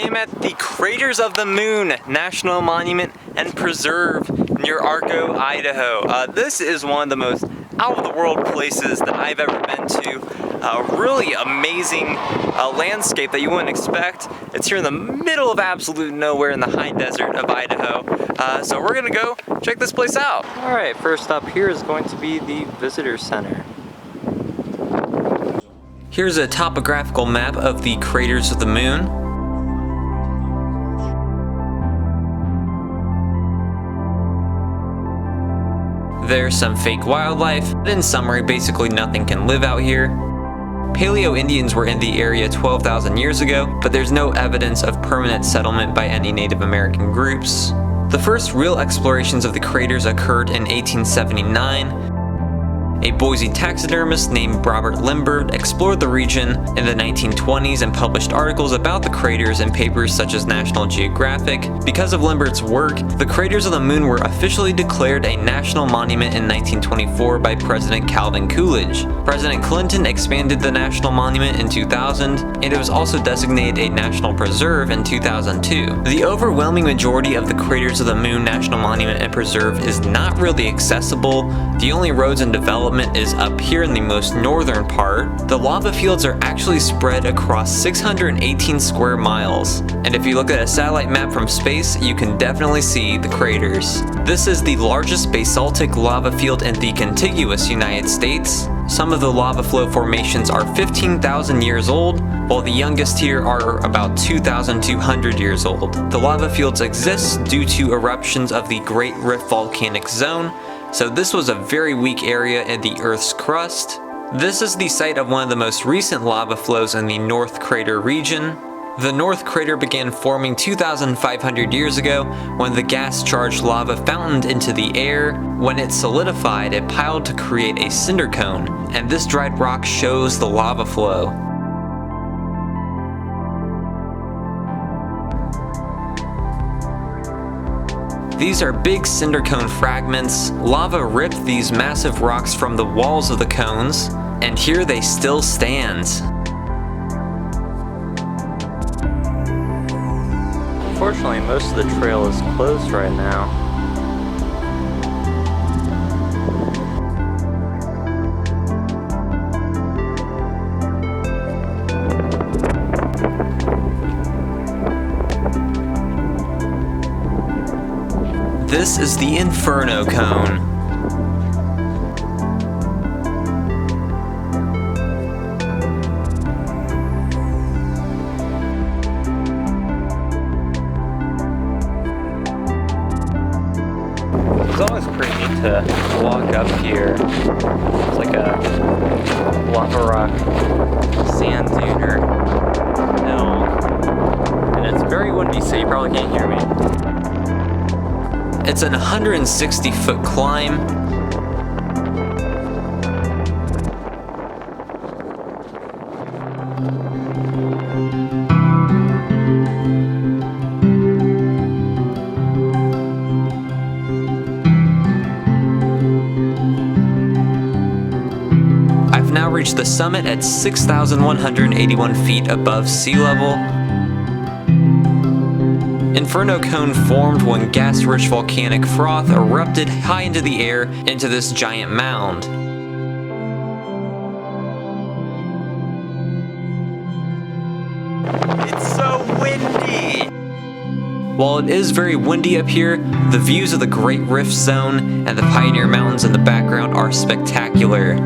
am at the Craters of the Moon National Monument and Preserve near Arco, Idaho. This is one of the most out-of-the-world places that I've ever been to. Really amazing landscape that you wouldn't expect. It's here in the middle of absolute nowhere in the high desert of Idaho. So we're gonna go check this place out. Alright, first up here is going to be the Visitor Center. Here's a topographical map of the Craters of the Moon. There's some fake wildlife, but in summary, basically nothing can live out here. Paleo Indians were in the area 12,000 years ago, but there's no evidence of permanent settlement by any Native American groups. The first real explorations of the craters occurred in 1879. A Boise taxidermist named Robert Limbert explored the region in the 1920s and published articles about the craters in papers such as National Geographic. Because of Limbert's work, the Craters of the Moon were officially declared a national monument in 1924 by President Calvin Coolidge. President Clinton expanded the national monument in 2000, and it was also designated a national preserve in 2002. The overwhelming majority of the Craters of the Moon National Monument and Preserve is not really accessible. The only roads and development is up here in the most northern part. The lava fields are actually spread across 618 square miles, and if you look at a satellite map from space, you can definitely see the craters. This is the largest basaltic lava field in the contiguous United States. Some of the lava flow formations are 15,000 years old, while the youngest here are about 2,200 years old. The lava fields exist due to eruptions of the Great Rift Volcanic Zone, so this was a very weak area in the Earth's crust. This is the site of one of the most recent lava flows in the North Crater region. The North Crater began forming 2,500 years ago when the gas-charged lava fountained into the air. When it solidified, it piled to create a cinder cone, and this dried rock shows the lava flow. These are big cinder cone fragments. Lava ripped these massive rocks from the walls of the cones, and here they still stand. Unfortunately, most of the trail is closed right now. This is the Inferno Cone. It's always pretty neat to walk up here. It's like a lava rock sand dune or hill. And it's very windy, so you probably can't hear me. It's an 160-foot climb. I've now reached the summit at 6,181 feet above sea level. Inferno Cone formed when gas-rich volcanic froth erupted high into the air into this giant mound. It's so windy! While it is very windy up here, the views of the Great Rift Zone and the Pioneer Mountains in the background are spectacular.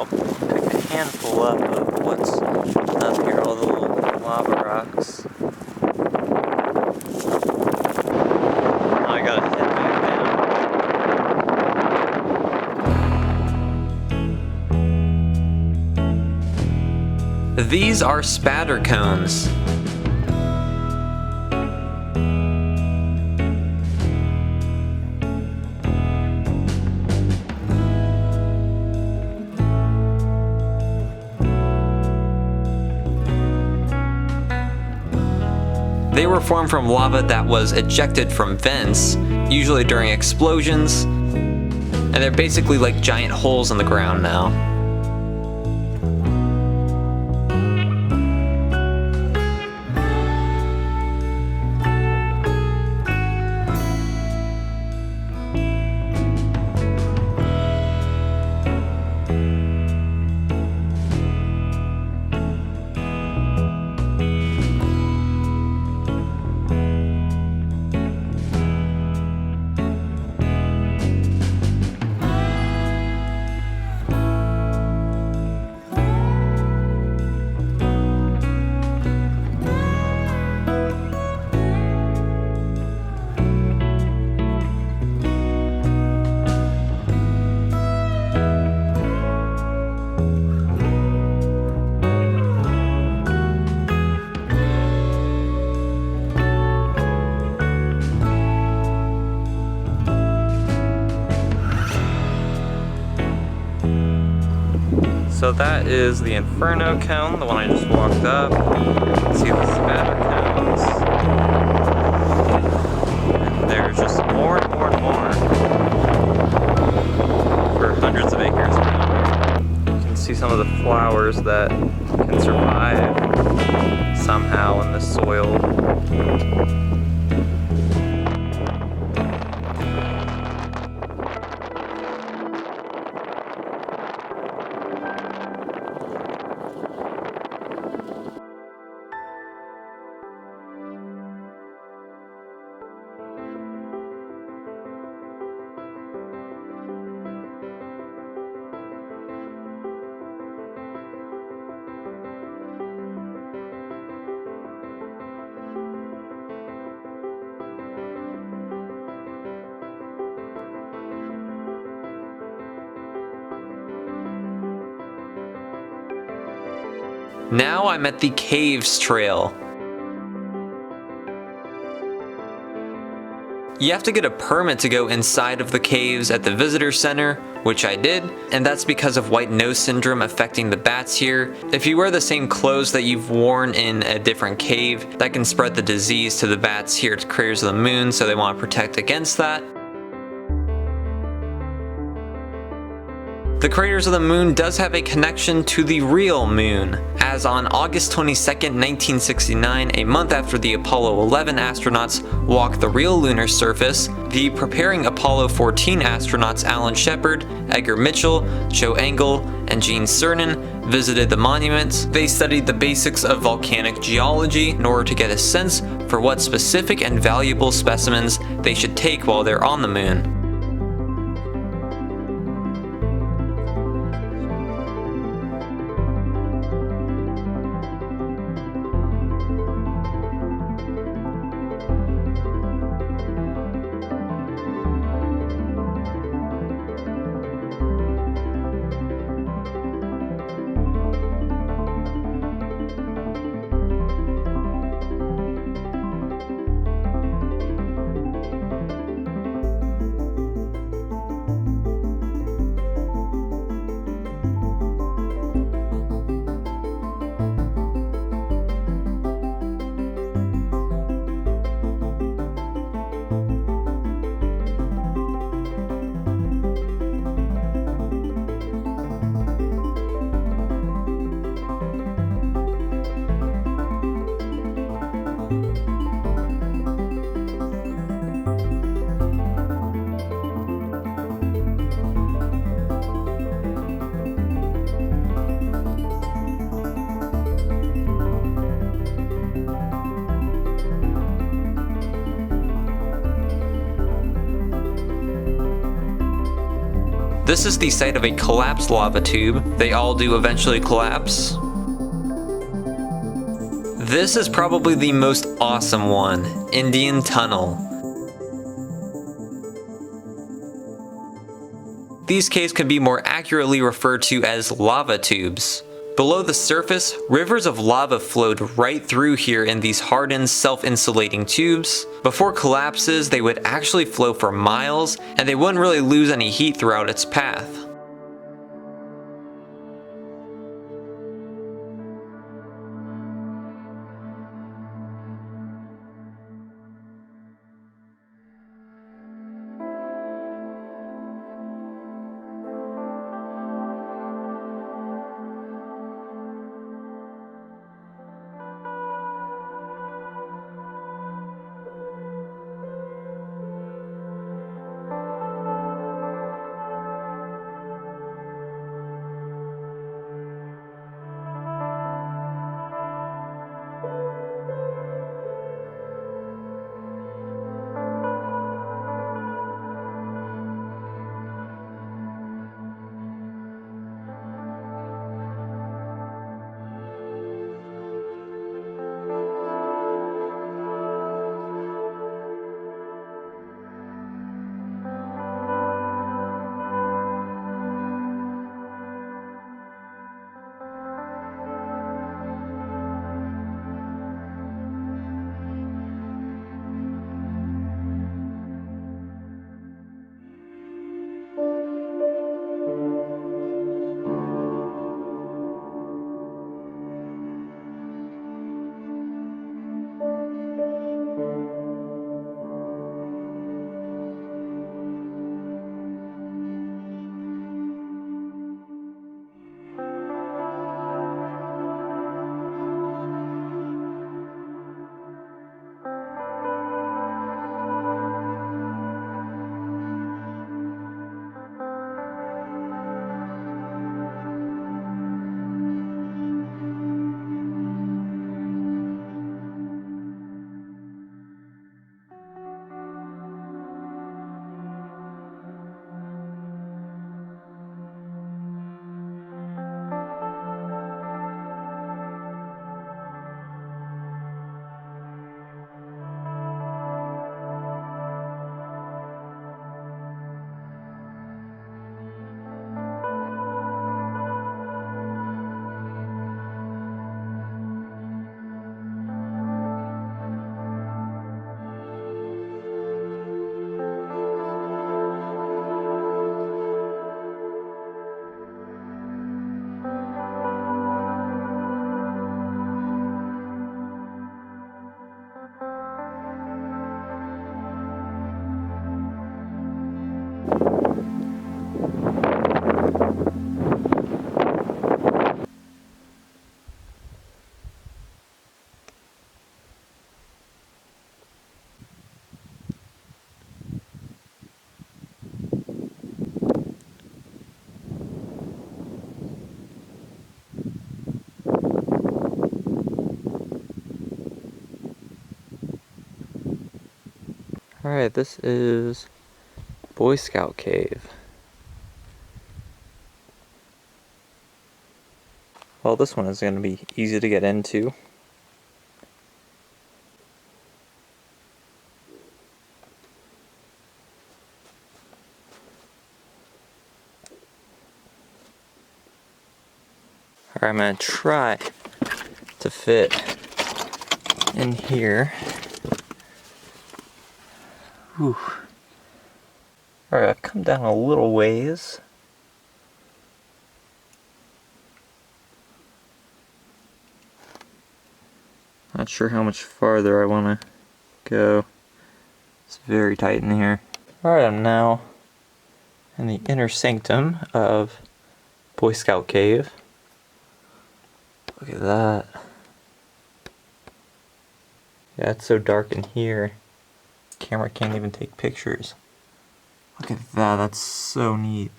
I'll pick a handful up of what's up here, all the little lava rocks. Oh, I gotta head back down. These are spatter cones. They were formed from lava that was ejected from vents, usually during explosions, and they're basically like giant holes in the ground now. So that is the Inferno Cone, the one I just walked up. See the Spatter Cones. And there's just more and more and more for hundreds of acres around. You can see some of the flowers that can survive somehow in the soil. Now I'm at the Caves Trail. You have to get a permit to go inside of the caves at the visitor center, which I did, and that's because of white nose syndrome affecting the bats here. If you wear the same clothes that you've worn in a different cave, that can spread the disease to the bats here at Craters of the Moon, so they want to protect against that. The Craters of the Moon does have a connection to the real moon, as on August 22nd, 1969, a month after the Apollo 11 astronauts walked the real lunar surface, the preparing Apollo 14 astronauts Alan Shepard, Edgar Mitchell, Joe Engle, and Gene Cernan visited the monument. They studied the basics of volcanic geology in order to get a sense for what specific and valuable specimens they should take while they're on the moon. This is the site of a collapsed lava tube. They all do eventually collapse. This is probably the most awesome one, Indian Tunnel. These caves could be more accurately referred to as lava tubes. Below the surface, rivers of lava flowed right through here in these hardened, self-insulating tubes. Before collapses, they would actually flow for miles, and they wouldn't really lose any heat throughout its path. Alright, this is Boy Scout Cave. Well, this one is going to be easy to get into. Alright, I'm going to try to fit in here. Whew. Alright, I've come down a little ways. Not sure how much farther I want to go. It's very tight in here. Alright, I'm now in the inner sanctum of Boy Scout Cave. Look at that. Yeah, it's so dark in here. Camera can't even take pictures. Look at that, that's so neat.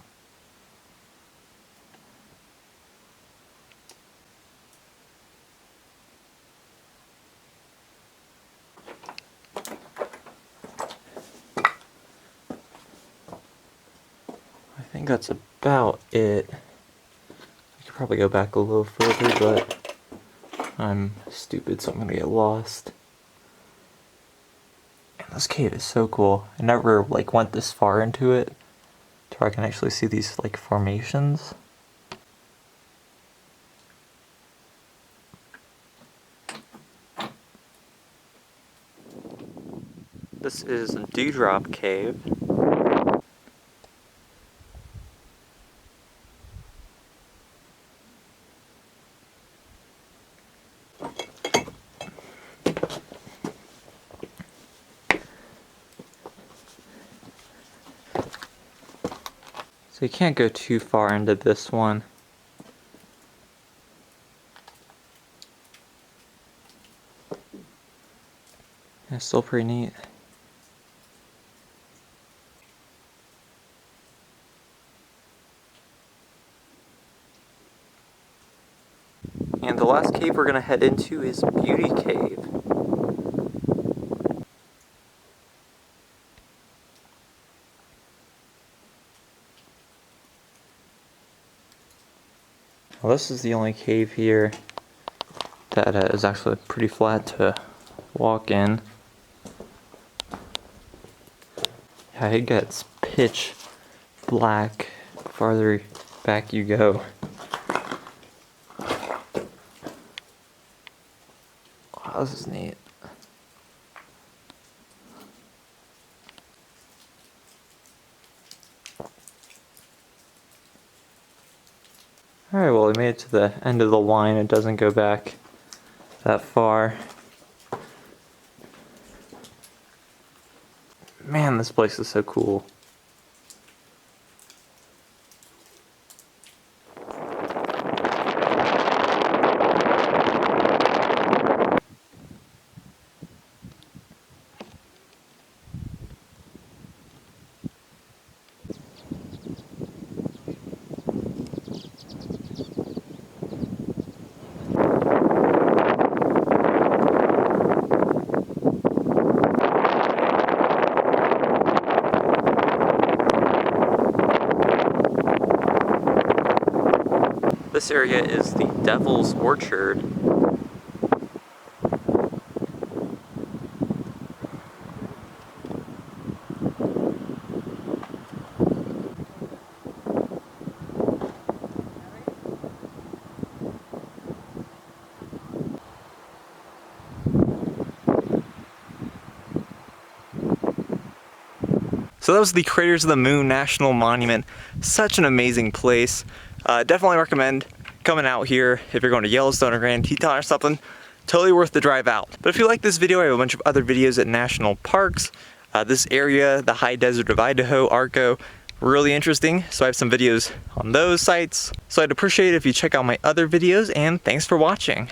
I think think that's about it. I could probably go back a little further, but I'm stupid, so I'm gonna get lost. And this cave is so cool. I never went this far into it to where I can actually see these formations. This is Dewdrop Cave. So you can't go too far into this one. It's still pretty neat. And the last cave we're going to head into is Beauty Cave. Well, this is the only cave here that is actually pretty flat to walk in. Yeah, it gets pitch black the farther back you go. Wow, this is neat. Alright, well, we made it to the end of the line. It doesn't go back that far. Man, this place is so cool. This area is the Devil's Orchard. So that was the Craters of the Moon National Monument. Such an amazing place. Definitely recommend coming out here if you're going to Yellowstone or Grand Teton or something. Totally worth the drive out. But if you like this video, I have a bunch of other videos at national parks. This area, the high desert of Idaho, Arco, really interesting. So I have some videos on those sites. So I'd appreciate it if you check out my other videos, and thanks for watching.